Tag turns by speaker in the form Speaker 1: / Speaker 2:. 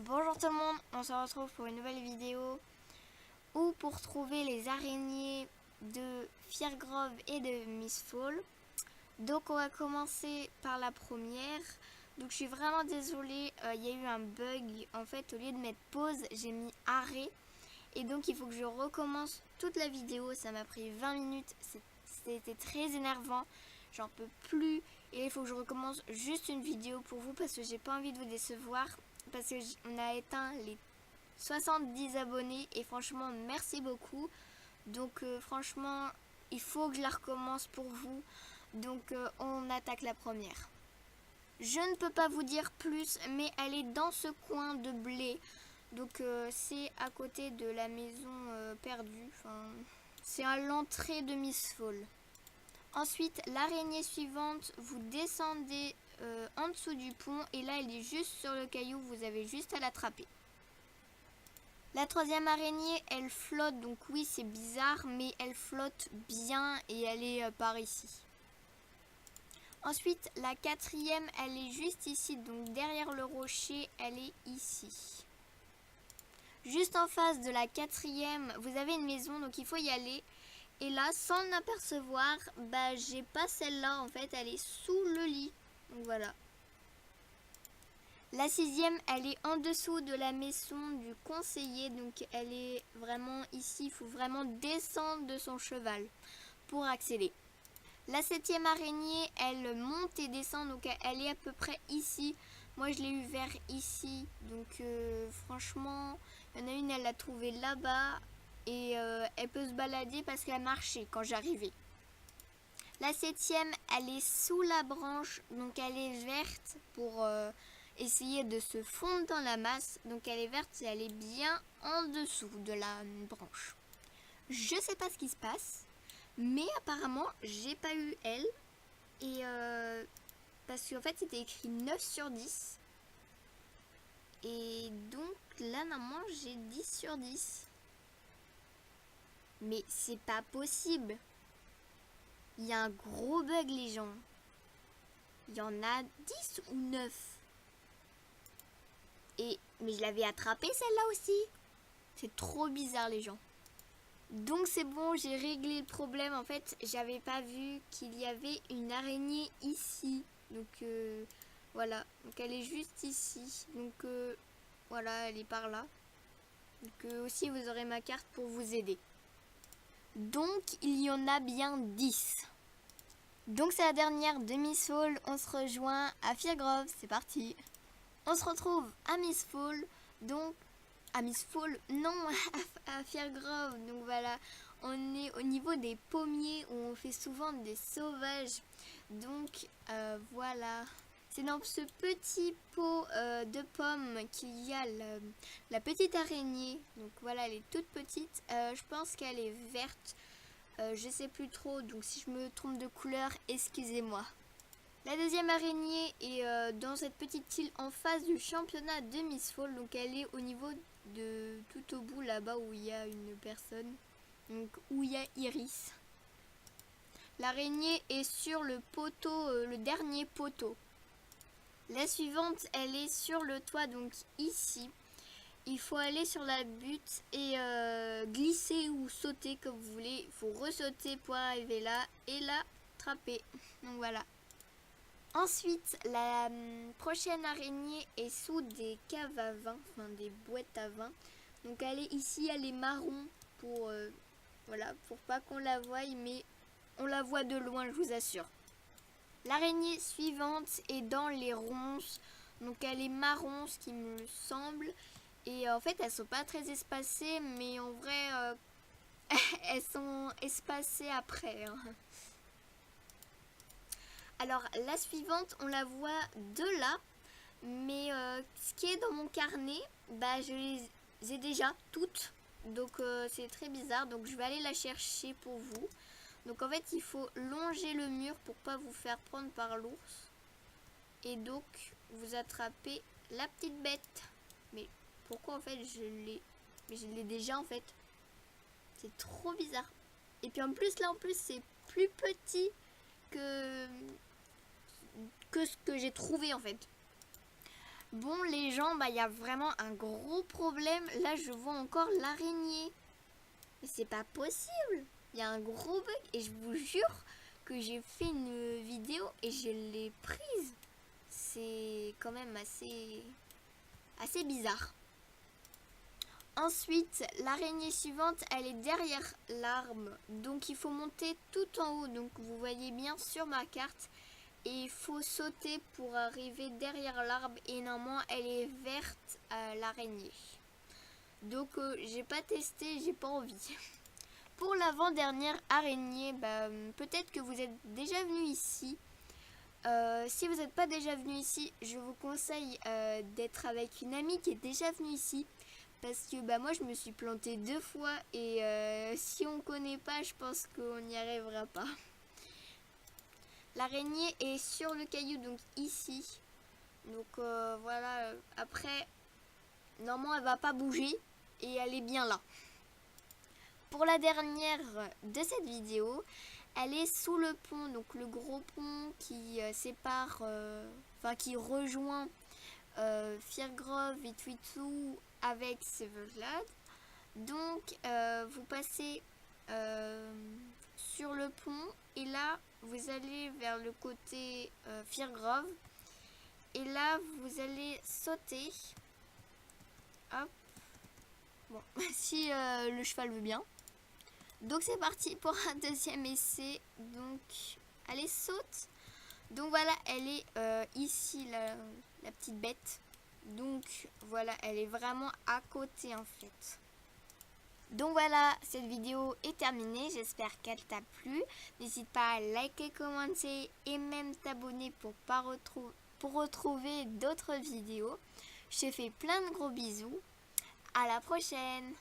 Speaker 1: Bonjour tout le monde, on se retrouve pour une nouvelle vidéo où pour trouver les araignées de Firgrove et de Mistfall. Donc on va commencer par la première. Donc je suis vraiment désolée, il y a eu un bug. En fait, au lieu de mettre pause, j'ai mis arrêt. Et donc il faut que je recommence toute la vidéo. Ça m'a pris 20 minutes, c'était très énervant. J'en peux plus. Et il faut que je recommence juste une vidéo pour vous parce que j'ai pas envie de vous décevoir. Parce qu'on a éteint les 70 abonnés et franchement merci beaucoup. Donc franchement il faut que je la recommence pour vous. Donc on attaque la première. Je ne peux pas vous dire plus, mais elle est dans ce coin de blé. Donc c'est à côté de la maison perdue. Enfin, c'est à l'entrée de Mistfall. Ensuite, l'araignée suivante, vous descendez en dessous du pont et là elle est juste sur le caillou, vous avez juste à l'attraper. La troisième araignée, elle flotte, donc oui c'est bizarre, mais elle flotte bien et elle est par ici. Ensuite, la quatrième, elle est juste ici, donc derrière le rocher, elle est ici. Juste en face de la quatrième, vous avez une maison, donc il faut y aller. Et là, sans l'apercevoir, j'ai pas celle-là, en fait, elle est sous le lit. Donc voilà. La sixième, elle est en dessous de la maison du conseiller, donc elle est vraiment ici. Il faut vraiment descendre de son cheval pour accéder. La septième araignée, elle monte et descend, donc elle est à peu près ici. Moi, je l'ai eu vers ici, donc franchement, il y en a une, elle l'a trouvée là-bas. Et elle peut se balader parce qu'elle marchait quand j'arrivais. La septième, elle est sous la branche, donc elle est verte pour essayer de se fondre dans la masse. Donc elle est verte et elle est bien en dessous de la branche. Je sais pas ce qui se passe, mais apparemment j'ai pas eu elle. Et parce qu'en fait c'était écrit 9 sur 10. Et donc là normalement j'ai 10 sur 10. Mais c'est pas possible. Il y a un gros bug les gens. Il y en a 10 ou 9. Mais je l'avais attrapée celle-là aussi. C'est trop bizarre les gens. Donc c'est bon, j'ai réglé le problème. En fait, j'avais pas vu qu'il y avait une araignée ici. Donc voilà. Donc elle est juste ici. Donc voilà, elle est par là. Donc aussi vous aurez ma carte pour vous aider. Donc il y en a bien 10. Donc c'est la dernière de Mistfall, on se rejoint à Firgrove, c'est parti. On se retrouve à Mistfall, donc à Mistfall, non, à Firgrove. Donc voilà, on est au niveau des pommiers où on fait souvent des sauvages. Donc voilà, c'est dans ce petit pot de pommes qu'il y a la petite araignée. Donc voilà, elle est toute petite, je pense qu'elle est verte. Je sais plus trop, donc si je me trompe de couleur, excusez-moi. La deuxième araignée est dans cette petite île en face du championnat de Mistfall. Donc elle est au niveau de tout au bout là-bas où il y a une personne. Donc où il y a Iris. L'araignée est sur le poteau, le dernier poteau. La suivante, elle est sur le toit, donc ici. Il faut aller sur la butte et glisser ou sauter comme vous voulez. Il faut ressauter pour arriver là et l'attraper. Donc voilà. Ensuite, la prochaine araignée est sous des caves à vin, enfin des boîtes à vin. Donc elle est ici, elle est marron pour voilà, pour pas qu'on la voie, mais on la voit de loin, je vous assure. L'araignée suivante est dans les ronces. Donc elle est marron, ce qui me semble. Et en fait, elles sont pas très espacées, mais en vrai, elles sont espacées après. Hein. Alors, la suivante, on la voit de là. Mais ce qui est dans mon carnet, je les ai déjà toutes. Donc, c'est très bizarre. Donc, je vais aller la chercher pour vous. Donc, en fait, il faut longer le mur pour pas vous faire prendre par l'ours. Et donc, vous attrapez la petite bête. Mais pourquoi en fait mais je l'ai déjà en fait. C'est trop bizarre. Et puis en plus là c'est plus petit que ce que j'ai trouvé en fait. Bon, les gens, il y a vraiment un gros problème. Là, je vois encore l'araignée. Mais c'est pas possible. Il y a un gros bug et je vous jure que j'ai fait une vidéo et je l'ai prise. C'est quand même assez bizarre. Ensuite, l'araignée suivante, elle est derrière l'arbre. Donc il faut monter tout en haut. Donc vous voyez bien sur ma carte. Et il faut sauter pour arriver derrière l'arbre. Et normalement, elle est verte, l'araignée. Donc j'ai pas testé, j'ai pas envie. Pour l'avant-dernière araignée, peut-être que vous êtes déjà venu ici. Si vous n'êtes pas déjà venu ici, je vous conseille d'être avec une amie qui est déjà venue ici. Parce que moi je me suis plantée 2 fois et si on ne connaît pas, je pense qu'on n'y arrivera pas. L'araignée est sur le caillou, donc ici. Donc voilà, après, normalement elle va pas bouger et elle est bien là. Pour la dernière de cette vidéo, elle est sous le pont, donc le gros pont qui sépare, qui rejoint Firgrove et Twitou avec Severglade. Donc vous passez sur le pont et là vous allez vers le côté Firgrove et là vous allez sauter. Hop. Bon, si le cheval veut bien. Donc c'est parti pour un deuxième essai. Donc allez, saute. Donc voilà, elle est ici la petite bête. Donc voilà, elle est vraiment à côté en fait. Donc voilà, cette vidéo est terminée. J'espère qu'elle t'a plu. N'hésite pas à liker, commenter et même t'abonner pour retrouver d'autres vidéos. Je te fais plein de gros bisous. À la prochaine!